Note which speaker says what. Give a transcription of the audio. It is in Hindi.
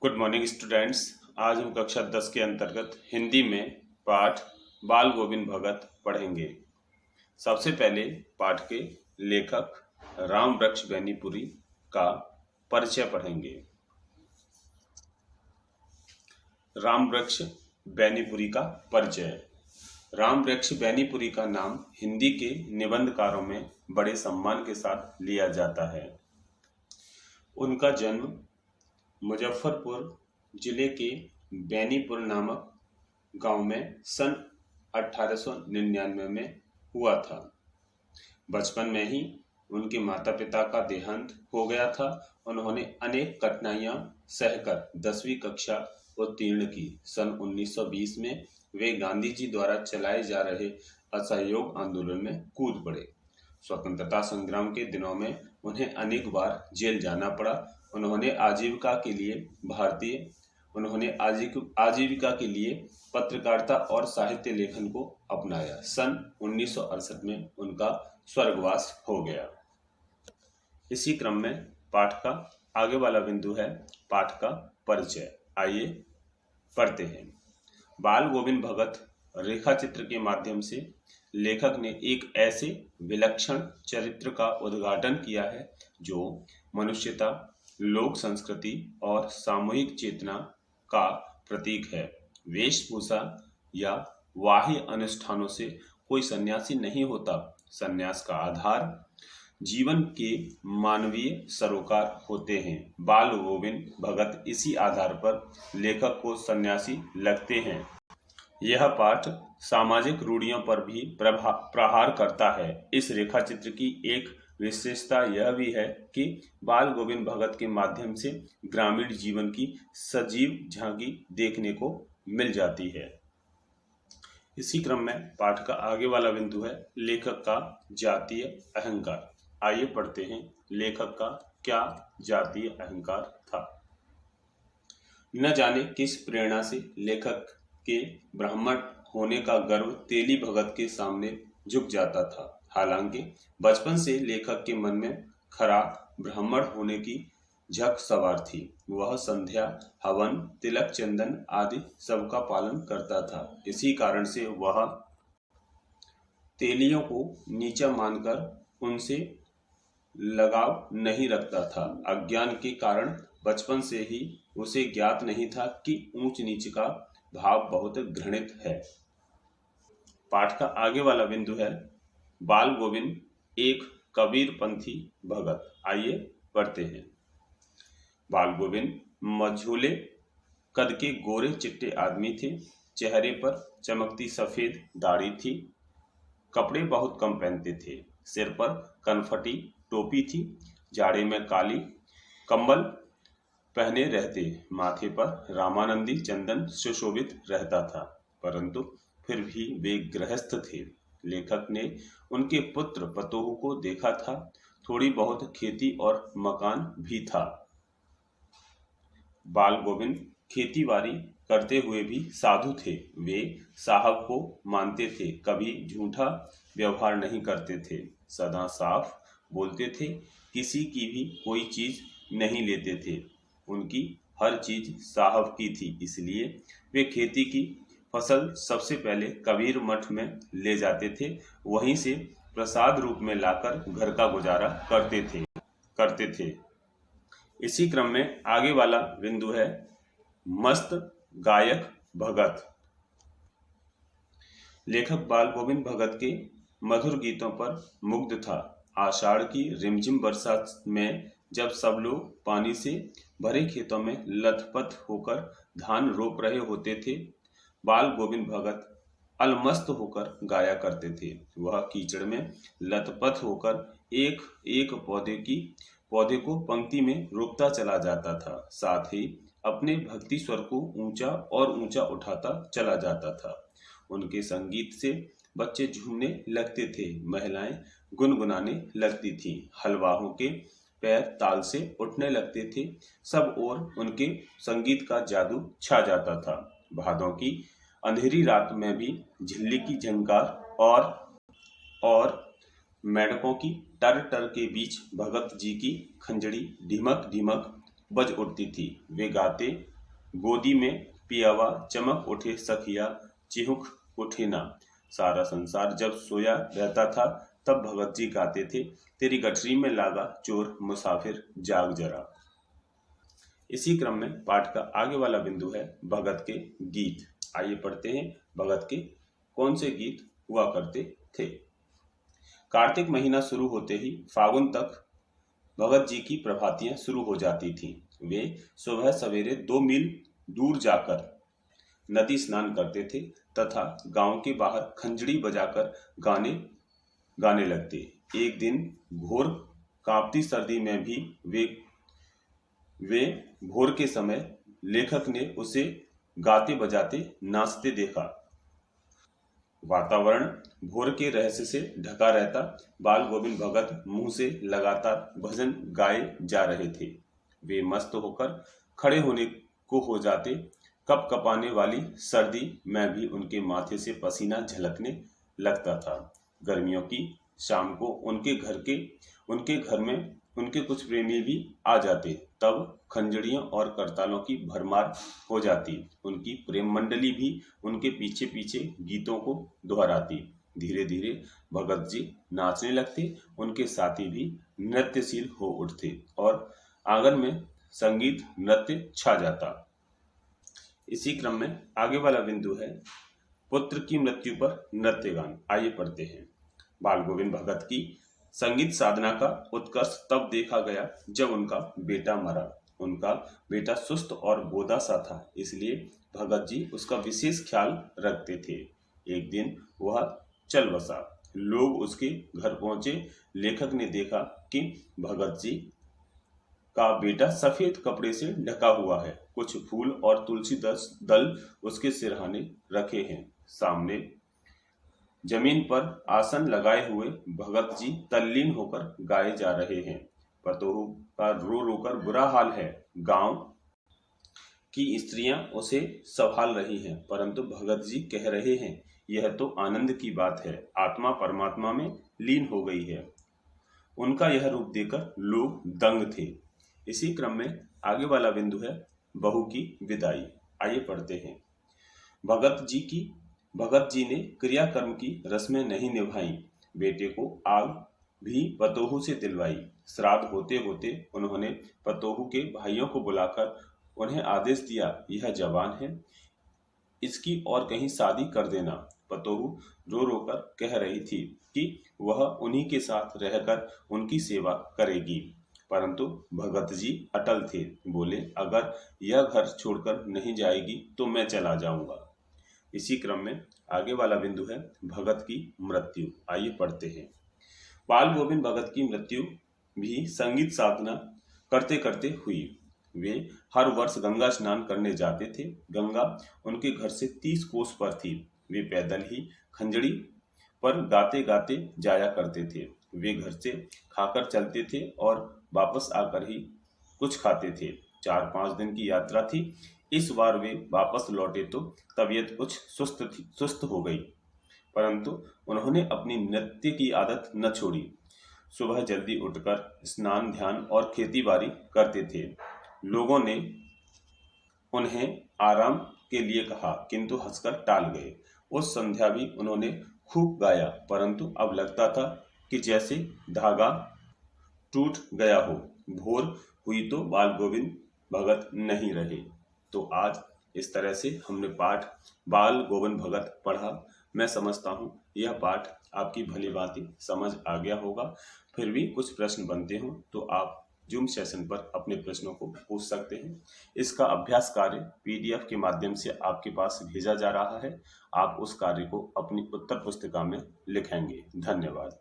Speaker 1: Good morning students. आज हम कक्षा 10 के अंतर्गत हिंदी में पाठ बाल गोविंद भगत पढ़ेंगे। सबसे पहले पाठ के लेखक राम वृक्ष बेनीपुरी का परिचय पढ़ेंगे। राम वृक्ष बेनीपुरी का परिचय। राम वृक्ष बेनीपुरी का नाम हिंदी के निबंधकारों में बड़े सम्मान के साथ लिया जाता है। उनका जन्म मुजफ्फरपुर जिले के बेनीपुर नामक गांव में सन 1899 में हुआ था। बचपन में ही उनके माता पिता का देहांत हो गया था। उन्होंने अनेक कठिनाइयां सहकर 10वीं कक्षा उत्तीर्ण की। सन 1920 में वे गांधी जी द्वारा चलाए जा रहे असहयोग आंदोलन में कूद पड़े। स्वतंत्रता संग्राम के दिनों में उन्हें अनेक बार जेल जाना पड़ा। उन्होंने आजीविका के लिए पत्रकारिता और साहित्य लेखन को अपनाया। सन 1968 में उनका स्वर्गवास हो गया। इसी क्रम में पाठ का आगे वाला बिंदु है पाठ का परिचय। आइए पढ़ते हैं। बाल गोविंद भगत रेखा चित्र के माध्यम से लेखक ने एक ऐसे विलक्षण चरित्र का उद्घाटन किया है जो मनुष्यता, लोक संस्कृति और सामूहिक चेतना का प्रतीक है। वेशभूषा या बाह्य अनुष्ठानों से कोई सन्यासी नहीं होता। सन्यास का आधार जीवन के मानवीय सरोकार होते हैं। बाल गोविंद भगत इसी आधार पर लेखक को सन्यासी लगते हैं। यह पाठ सामाजिक रूढ़ियों पर भी प्रहार करता है। इस रेखा चित्र की एक विशेषता यह भी है कि बाल गोविंद भगत के माध्यम से ग्रामीण जीवन की सजीव झांकी देखने को मिल जाती है। इसी क्रम में पाठ का आगे वाला बिंदु है लेखक का जातीय अहंकार। आइए पढ़ते हैं लेखक का क्या जातीय अहंकार था। न जाने किस प्रेरणा से लेखक के ब्राह्मण होने का गर्व तेली भगत के सामने झुक जाता था। हालांकि बचपन से लेखक के मन में खरा ब्राह्मण होने की झक सवार थी। वह संध्या, हवन, तिलक, चंदन आदि सबका पालन करता था। इसी कारण से वह तेलियों को नीचा मानकर उनसे लगाव नहीं रखता था। अज्ञान के कारण बचपन से ही उसे ज्ञात नहीं था कि ऊंच नीच का भाव बहुत घृणित है। पाठ का आगे वाला बिंदु है बाल गोविंद एक कबीरपंथी भगत। आइए पढ़ते हैं। बाल गोविंद मझोले कद के गोरे चिट्टे आदमी थे। चेहरे पर चमकती सफेद दाढ़ी थी। कपड़े बहुत कम पहनते थे। सिर पर कनफटी टोपी थी। जाड़े में काली कंबल पहने रहते। माथे पर रामानंदी चंदन सुशोभित रहता था, परंतु फिर भी वे गृहस्थ थे। लेखक ने उनके पुत्र पतोहू को देखा था। थोड़ी बहुत खेती और मकान भी था। बाल गोविंद खेतीबाड़ी करते हुए भी साधु थे। वे साहब को मानते थे, कभी झूठा व्यवहार नहीं करते थे, सदा साफ बोलते थे, किसी की भी कोई चीज नहीं लेते थे। उनकी हर चीज साहब की थी, इसलिए वे खेती की फसल सबसे पहले कबीर मठ में ले जाते थे। वहीं से प्रसाद रूप में लाकर घर का गुजारा करते थे। इसी क्रम में आगे वाला बिंदु है मस्त गायक भगत। लेखक बाल गोविंद भगत के मधुर गीतों पर मुग्ध था। आषाढ़ की रिमझिम बरसात में जब सब लोग पानी से भरे खेतों में लथपथ होकर धान रोप रहे होते थे, बाल गोविंद भगत अलमस्त होकर गाया करते थे। वह कीचड़ में लथपथ होकर एक एक पौधे को पंक्ति में रोपता चला जाता था। साथ ही अपने भक्ति स्वर को ऊंचा और ऊंचा उठाता चला जाता था। उनके संगीत से बच्चे झूमने लगते थे, महिलाएं गुनगुनाने लगती थीं, हलवाहों के पैर ताल से उठने लगते थे। सब ओर उनके संगीत का जादू छा जाता था। भादों की अंधेरी रात में भी झिल्ली की झंकार और मेंढकों की टर टर के बीच भगत जी की खंजड़ी ढिमक ढिमक बज उठती थी। वे गाते, गोदी में पियावा चमक उठे सखिया, चिहुक उठे ना। सारा संसार जब सोया रहता था तब भगत जी गाते थे, तेरी गठरी में लागा चोर मुसाफिर जाग जरा। इसी क्रम में पाठ का आगे वाला बिंदु है भगत के गीत। आइए पढ़ते हैं भगत के कौन से गीत हुआ करते थे। कार्तिक महीना शुरू होते ही फागुन तक भगत जी की प्रभातियां शुरू हो जाती थीं। वे सुबह सवेरे 2 मील दूर जाकर नदी स्नान करते थे तथा गांव के बाहर खंजड़ी बजाकर गाने लगते। एक दिन घोर कांपती सर्दी में भी वे भोर के समय लेखक ने उसे गाते बजाते नाचते देखा। वातावरण भोर के रहस्य से ढका रहता। बाल गोविंद भगत मुंह से लगातार भजन गाए जा रहे थे। वे मस्त होकर खड़े होने को हो जाते। कप कपाने वाली सर्दी में भी उनके माथे से पसीना झलकने लगता था। गर्मियों की शाम को उनके घर में उनके कुछ प्रेमी भी आ जाते। तब खंजड़ियों और करतालों की भरमार हो जाती। उनकी प्रेम मंडली भी उनके पीछे पीछे गीतों को दोहराती। धीरे धीरे भगत जी नाचने लगते। उनके साथी भी नृत्यशील हो उठते और आंगन में संगीत नृत्य छा जाता। इसी क्रम में आगे वाला बिंदु है पुत्र की मृत्यु पर नृत्यगान। आइए पढ़ते हैं। बाल गोविंद भगत की संगीत साधना का उत्कर्ष तब देखा गया जब उनका बेटा मरा। उनका बेटा सुस्त और बोदा सा था, इसलिए भगत जी उसका विशेष ख्याल रखते थे। एक दिन वह चल बसा। लोग उसके घर पहुंचे। लेखक ने देखा कि भगत जी का बेटा सफेद कपड़े से ढका हुआ है। कुछ फूल और तुलसी दल उसके सिरहाने रखे हैं। सामने जमीन पर आसन लगाए हुए भगत जी तल्लीन होकर गाए जा रहे हैं। पतोहू का रो रो कर बुरा हाल है। गांव की स्त्रियां उसे संभाल रही हैं, परंतु भगत जी कह रहे हैं, यह तो आनंद की बात है, आत्मा परमात्मा में लीन हो गई है। उनका यह रूप देखकर लोग दंग थे। इसी क्रम में आगे वाला बिंदु है बहू की विदाई। आइए पढ़ते हैं। भगत जी ने क्रियाकर्म की रस्में नहीं निभाई। बेटे को आग भी पतोहू से दिलवाई। श्राद्ध होते होते उन्होंने पतोहू के भाइयों को बुलाकर उन्हें आदेश दिया, यह जवान है, इसकी और कहीं शादी कर देना। पतोहू रो रो कर कह रही थी कि वह उन्हीं के साथ रहकर उनकी सेवा करेगी, परंतु भगत जी अटल थे। बोले, अगर यह घर छोड़कर नहीं जाएगी तो मैं चला जाऊंगा। इसी क्रम में आगे वाला बिंदु है भगत की मृत्यु। आइए पढ़ते हैं। बाल गोविंद भगत की मृत्यु भी संगीत साधना करते करते हुई। वे हर वर्ष गंगा स्नान करने जाते थे। गंगा उनके घर से 30 कोस पर थी। वे पैदल ही खंजड़ी पर गाते गाते जाया करते थे। वे घर से खाकर चलते थे और वापस आकर ही कुछ खाते थे। 4-5 दिन की यात्रा थी। इस बार वे वापस लौटे तो तबीयत कुछ सुस्त हो गई, परंतु उन्होंने अपनी नृत्य की आदत न छोड़ी। सुबह जल्दी उठकर स्नान, ध्यान और खेती बाड़ी करते थे। लोगों ने उन्हें आराम के लिए कहा, किंतु हंसकर टाल गए। उस संध्या भी उन्होंने खूब गाया, परंतु अब लगता था कि जैसे धागा टूट गया हो। भोर हुई तो बाल गोविंद भगत नहीं रहे। तो आज इस तरह से हमने पाठ बाल गोविंद भगत पढ़ा। मैं समझता हूँ यह पाठ आपकी भली भांति समझ आ गया होगा। फिर भी कुछ प्रश्न बनते हों तो आप जूम सेशन पर अपने प्रश्नों को पूछ सकते हैं। इसका अभ्यास कार्य PDF के माध्यम से आपके पास भेजा जा रहा है। आप उस कार्य को अपनी उत्तर पुस्तिका में लिखेंगे। धन्यवाद।